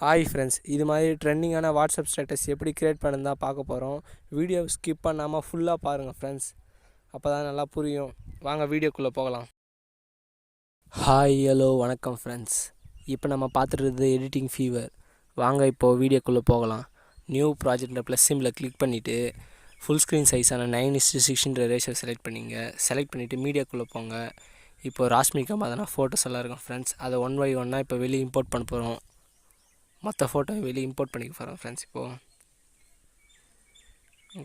Hi friends, இது மாதிரி ட்ரெண்டிங்கான வாட்ஸ்அப் ஸ்டேட்டஸ் எப்படி க்ரியேட் பண்ணுன்னு தான் பார்க்க போகிறோம். வீடியோ ஸ்கிப் பண்ணாமல் ஃபுல்லாக பாருங்கள் ஃப்ரெண்ட்ஸ், அப்போ தான் நல்லா புரியும். வாங்க வீடியோக்குள்ளே போகலாம். ஹாய், ஹலோ, வணக்கம் ஃப்ரெண்ட்ஸ். இப்போ நம்ம பார்த்துட்டு எடிட்டிங் ஃபீவர். வாங்க இப்போது வீடியோக்குள்ளே போகலாம். நியூ ப்ராஜெக்டில் ப்ளஸ் சிம்பில் கிளிக் பண்ணிவிட்டு ஃபுல் ஸ்க்ரீன் சைஸான 9:6 ரேஷியோ செலக்ட் பண்ணிங்க. செலக்ட் பண்ணிவிட்டு மீடியாக்குள்ளே போங்க. இப்போது ராஷ்மிகா மாதிரினா ஃபோட்டோஸ் எல்லாம் இருக்கும் ஃப்ரெண்ட்ஸ். அதை ஒன் பை ஒன்னாக இப்போ வெளியே இம்போர்ட் பண்ண போகிறோம். மற்ற ஃபோட்டோ வெளியே இம்போர்ட் பண்ணிக்க போகிறோம் ஃப்ரெண்ட்ஸ். இப்போது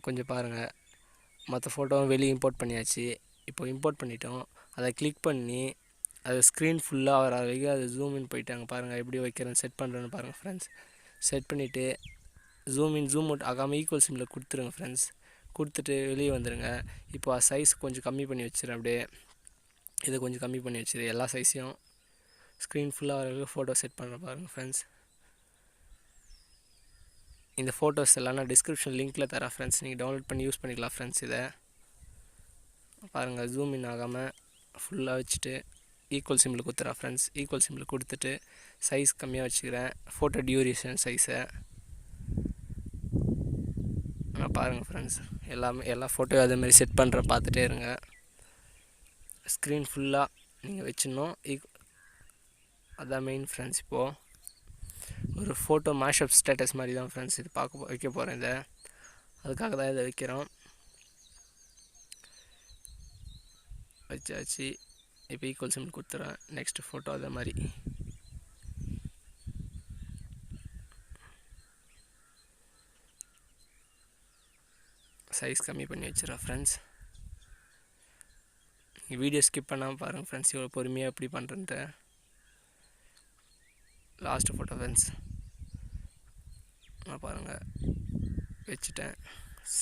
கொஞ்சம் பாருங்கள், மற்ற ஃபோட்டோவும் வெளியே இம்போர்ட் பண்ணியாச்சு. இப்போ இம்போர்ட் பண்ணிட்டோம். அதை கிளிக் பண்ணி அது ஸ்க்ரீன் ஃபுல்லாக வர வரைக்கும் அது ஜூம் இன் போயிட்டாங்க. பாருங்கள் எப்படி வைக்கிறேன்னு செட் பண்ணுறேன்னு பாருங்கள் ஃப்ரெண்ட்ஸ். செட் பண்ணிவிட்டு ஜூம் இன் ஜூம் அவுட் ஆகாமல் ஈக்குவல் சிம்பில் கொடுத்துருங்க ஃப்ரெண்ட்ஸ். கொடுத்துட்டு வெளியே வந்துடுங்க. இப்போ சைஸ் கொஞ்சம் கம்மி பண்ணி வச்சுருேன். அப்படியே இதை கொஞ்சம் கம்மி பண்ணி வச்சுரு. எல்லா சைஸையும் ஸ்க்ரீன் ஃபுல்லாக வர வரைக்கும் ஃபோட்டோ செட் பண்ணுறேன் பாருங்கள் ஃப்ரெண்ட்ஸ். இந்த ஃபோட்டோஸ் எல்லாம் நான் டிஸ்கிரிப்ஷன் லிங்க்கில் தரேன் ஃப்ரெண்ட்ஸ், நீங்கள் டவுன்லோட் பண்ணி யூஸ் பண்ணிக்கலாம் ஃப்ரெண்ட்ஸ். இதை பாருங்கள், ஜூம் இன் ஆகாமல் ஃபுல்லாக வச்சுட்டு ஈக்குவல் சிம்பிள் கொடுத்துறேன் ஃப்ரெண்ட்ஸ். ஈக்குவல் சிம்பிள் கொடுத்துட்டு சைஸ் கம்மியாக வச்சுக்கிறேன். ஃபோட்டோ டியூரேஷன் சைஸை பாருங்கள் ஃப்ரெண்ட்ஸ். எல்லா ஃபோட்டோவும் அதேமாதிரி செட் பண்ணுறேன், பார்த்துட்டே இருங்க. ஸ்க்ரீன் ஃபுல்லாக நீங்கள் வச்சிடணும். அதான் மெயின் ஃப்ரெண்ட்ஸ். இப்போது ஒரு ஃபோட்டோ மேஷப் ஸ்டேட்டஸ் மாதிரி தான் ஃப்ரெண்ட்ஸ் இது வைக்க போகிறேன். இதை அதுக்காக தான் இதை வைக்கிறோம். வச்சாச்சு. இப்போ ஈக்குவல் சிம்பிள் கொடுத்துறேன். நெக்ஸ்ட்டு ஃபோட்டோ அதே மாதிரி சைஸ் கம்மி பண்ணி வச்சுறேன் ஃப்ரெண்ட்ஸ். வீடியோ ஸ்கிப் பண்ணாமல் பாருங்கள் ஃப்ரெண்ட்ஸ், இவ்வளோ பொறுமையாக எப்படி பண்ணுறேன்ட்டு. லாஸ்ட்டு ஃபோட்டோ ஃப்ரெண்ட்ஸ் நான் பாருங்கள் வச்சுட்டேன்.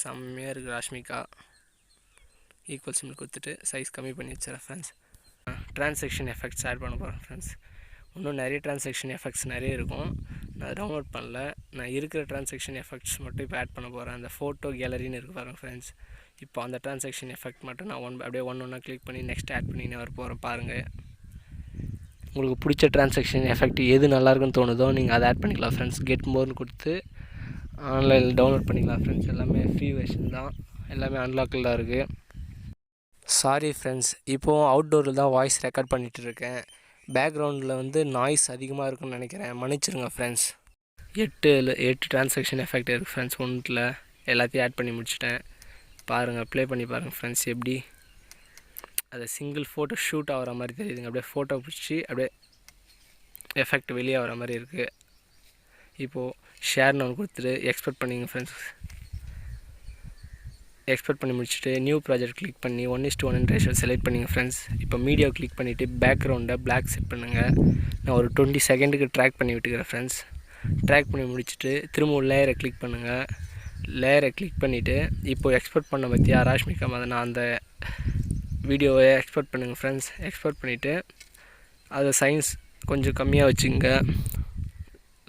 செம்மையாக இருக்குது ராஷ்மிகா. ஈக்குவல் சிம்பிள் கொடுத்துட்டு சைஸ் கம்மி பண்ணி வச்சுறேன் ஃப்ரெண்ட்ஸ். ட்ரான்சாக்ஷன் எஃபெக்ட்ஸ் ஆட் பண்ண போகிறேன் ஃப்ரெண்ட்ஸ். இன்னும் நிறைய ட்ரான்சாக்ஷன் எஃபெக்ட்ஸ் நிறைய இருக்கும், நான் டவுன்லோட் பண்ணல. நான் இருக்கிற ட்ரான்சாக்ஷன் எஃபெக்ட்ஸ் மட்டும் இப்போ ஆட் பண்ண போகிறேன். அந்த ஃபோட்டோ கேலரின்னு இருக்குது பாருங்கள் ஃப்ரெண்ட்ஸ். இப்போ அந்த ட்ரான்சாக்ஷன் எஃபெக்ட் மட்டும் நான் அப்படியே ஒன்றா கிளிக் பண்ணி நெக்ஸ்ட் ஆட் பண்ணி நான் வர போகிறேன். பாருங்கள், உங்களுக்கு பிடிச்ச ட்ரான்சாக்ஷன் எஃபெக்ட் எது நல்லாயிருக்குன்னு தோணுதோ நீங்கள் அதை ஆட் பண்ணிக்கலாம் ஃப்ரெண்ட்ஸ். கெட் மோர்னு கொடுத்து ஆன்லைனில் டவுன்லோட் பண்ணிக்கலாம் ஃப்ரெண்ட்ஸ். எல்லாமே ஃப்ரீ வெர்ஷன் தான், எல்லாமே அன்லாக்கில் தான் இருக்குது. சாரி ஃப்ரெண்ட்ஸ், இப்போது அவுட்டோரில் தான் வாய்ஸ் ரெக்கார்ட் பண்ணிகிட்டு இருக்கேன். பேக்ரவுண்டில் நாய்ஸ் அதிகமாக இருக்குன்னு நினைக்கிறேன், மன்னிச்சிருங்க ஃப்ரெண்ட்ஸ். 8 ட்ரான்சாக்ஷன் எஃபெக்ட் இருக்குது ஃப்ரெண்ட்ஸ். ஒன்றில் எல்லாத்தையும் ஆட் பண்ணி முடிச்சிட்டேன். பாருங்கள், ப்ளே பண்ணி பாருங்கள் ஃப்ரெண்ட்ஸ். எப்படி அது சிங்கிள் ஃபோட்டோ ஷூட் ஆகிற மாதிரி தெரியுதுங்க. அப்படியே ஃபோட்டோ பிடிச்சி அப்படியே எஃபெக்ட் வெளியே ஆகிற மாதிரி இருக்குது. இப்போது ஷேர்னு ஒன்று கொடுத்துட்டு எக்ஸ்போர்ட் பண்ணிங்க ஃப்ரெண்ட்ஸ். எக்ஸ்போர்ட் பண்ணி முடிச்சுட்டு நியூ ப்ராஜெக்ட் கிளிக் பண்ணி 1:1 ரேஷியோ செலக்ட் பண்ணிங்க ஃப்ரெண்ட்ஸ். இப்போ மீடியாவை கிளிக் பண்ணிவிட்டு பேக்ரவுண்டை பிளாக் செட் பண்ணுங்கள். நான் ஒரு 20 செகண்டுக்கு ட்ராக் பண்ணி விட்டுக்கிறேன் ஃப்ரெண்ட்ஸ். ட்ராக் பண்ணி முடிச்சுட்டு திரும்ப லேயரை கிளிக் பண்ணுங்கள். லேயரை கிளிக் பண்ணிவிட்டு இப்போது எக்ஸ்போர்ட் பண்ண பற்றியா ராஷ்மிகா மாதிரி நான் அந்த வீடியோவை எக்ஸ்போர்ட் பண்ணுங்கள் ஃப்ரெண்ட்ஸ். எக்ஸ்போர்ட் பண்ணிவிட்டு அதை சைன்ஸ் கொஞ்சம் கம்மியாக வச்சுங்க.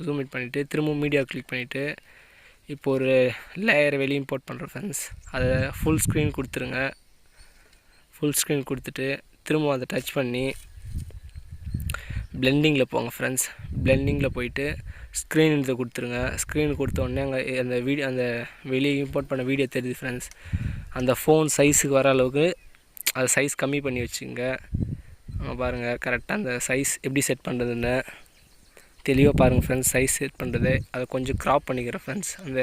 ஜூம் இன் பண்ணிவிட்டு திரும்ப மீடியா கிளிக் பண்ணிவிட்டு இப்போ ஒரு லேயரை வெளியே இம்போர்ட் பண்ணுறேன் ஃப்ரெண்ட்ஸ். அதை ஃபுல் ஸ்க்ரீன் கொடுத்துருங்க. ஃபுல் ஸ்க்ரீன் கொடுத்துட்டு திரும்ப அதை டச் பண்ணி பிளெண்டிங்கில் போங்க ஃப்ரெண்ட்ஸ். பிளெண்டிங்கில் போயிட்டு ஸ்க்ரீன் இதை கொடுத்துருங்க. ஸ்க்ரீன் கொடுத்த உடனே அங்கே அந்த வெளியே இம்போர்ட் பண்ண வீடியோ தெரியுது ஃப்ரெண்ட்ஸ். அந்த ஃபோன் சைஸுக்கு வர அளவுக்கு அது சைஸ் கம்மி பண்ணி வச்சுங்க. பாருங்கள், கரெக்டாக அந்த சைஸ் எப்படி செட் பண்ணுறதுன்னு தெளிவாக பாருங்கள் ஃப்ரெண்ட்ஸ். சைஸ் செட் பண்ணுறது அதை கொஞ்சம் க்ராப் பண்ணிக்கிறேன் ஃப்ரெண்ட்ஸ். அந்த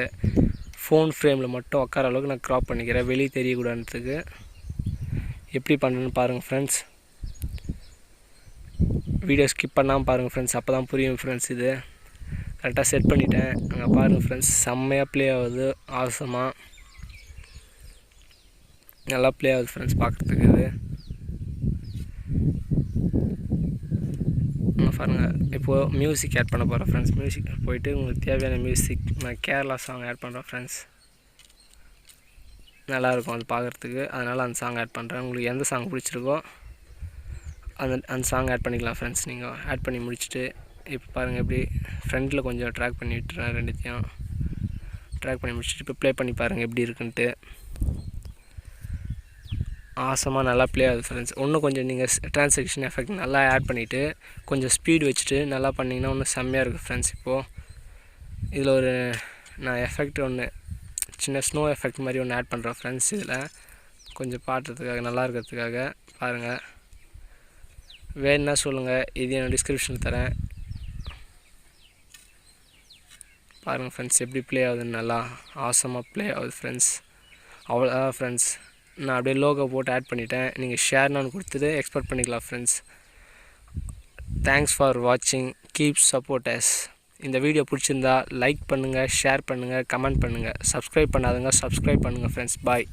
ஃபோன் ஃப்ரேமில் மட்டும் உட்கார அளவுக்கு நான் க்ராப் பண்ணிக்கிறேன், வெளியே தெரியக்கூடாதுன்றதுக்கு. எப்படி பண்ணுறேன்னு பாருங்கள் ஃப்ரெண்ட்ஸ். வீடியோ ஸ்கிப் பண்ணாமல் பாருங்கள் ஃப்ரெண்ட்ஸ், அப்போ தான் புரியும் ஃப்ரெண்ட்ஸ். இது கரெக்டாக செட் பண்ணிட்டேன். அங்கே பாருங்கள் ஃப்ரெண்ட்ஸ், செம்மையாக ப்ளே ஆகுது. ஆசமாக நல்லா ப்ளே ஆகுது ஃப்ரெண்ட்ஸ் பார்க்குறதுக்கு. இது பாருங்கள், இப்போது மியூசிக் ஆட் பண்ண போகிறேன் ஃப்ரெண்ட்ஸ். மியூசிக் போயிட்டு உங்களுக்கு தேவையான மியூசிக் நான் கேரளா சாங் ஆட் பண்ணுறேன் ஃப்ரெண்ட்ஸ். நல்லாயிருக்கும் அது பார்க்குறதுக்கு, அதனால் அந்த சாங் ஆட் பண்ணுறேன். உங்களுக்கு எந்த சாங் பிடிச்சிருக்கோ அந்த சாங் ஆட் பண்ணிக்கலாம் ஃப்ரெண்ட்ஸ். நீங்கள் ஆட் பண்ணி முடிச்சுட்டு இப்போ பாருங்கள், எப்படி ஃப்ரண்ட்டில் கொஞ்சம் ட்ராக் பண்ணி விட்டுறேன். ரெண்டுத்தையும் ட்ராக் பண்ணி முடிச்சுட்டு இப்போ ப்ளே பண்ணி பாருங்கள் எப்படி இருக்குன்ட்டு. ஆசமாக நல்லா ப்ளே ஆகுது ஃப்ரெண்ட்ஸ். இன்னும் கொஞ்சம் நீங்கள் ட்ரான்சாக்ஷன் எஃபெக்ட் நல்லா ஆட் பண்ணிவிட்டு கொஞ்சம் ஸ்பீடு வச்சுட்டு நல்லா பண்ணிங்கன்னா இன்னும் செம்மையாக இருக்குது ஃப்ரெண்ட்ஸ். இப்போது இதில் ஒரு நான் எஃபெக்ட் ஒன்று சின்ன ஸ்னோ எஃபெக்ட் மாதிரி ஒன்று ஆட் பண்ணுறேன் ஃப்ரெண்ட்ஸ். இதில் கொஞ்சம் பார்க்குறதுக்காக நல்லா இருக்கிறதுக்காக பாருங்கள். வேணுன்னா சொல்லுங்கள், இது நான் டிஸ்கிரிப்ஷனில் தரேன். பாருங்கள் ஃப்ரெண்ட்ஸ் எப்படி ப்ளே ஆகுதுன்னு, நல்லா ஆசமாக ப்ளே ஆகுது ஃப்ரெண்ட்ஸ். அவ்வளோதான் ஃப்ரெண்ட்ஸ். நான் அப்படியே லோகோ போட்டு ஆட் பண்ணிட்டேன். நீங்கள் ஷேர்னு கொடுத்துட்டு எக்ஸ்போர்ட் பண்ணிக்கலாம் ஃப்ரெண்ட்ஸ். தேங்க்ஸ் ஃபார் வாட்சிங், கீப் சப்போர்ட் அஸ். இந்த வீடியோ பிடிச்சிருந்தா லைக் பண்ணுங்கள், ஷேர் பண்ணுங்கள், கமெண்ட் பண்ணுங்கள். சப்ஸ்கிரைப் பண்ணாதுங்க சப்ஸ்கிரைப் பண்ணுங்கள் ஃப்ரெண்ட்ஸ். பாய்.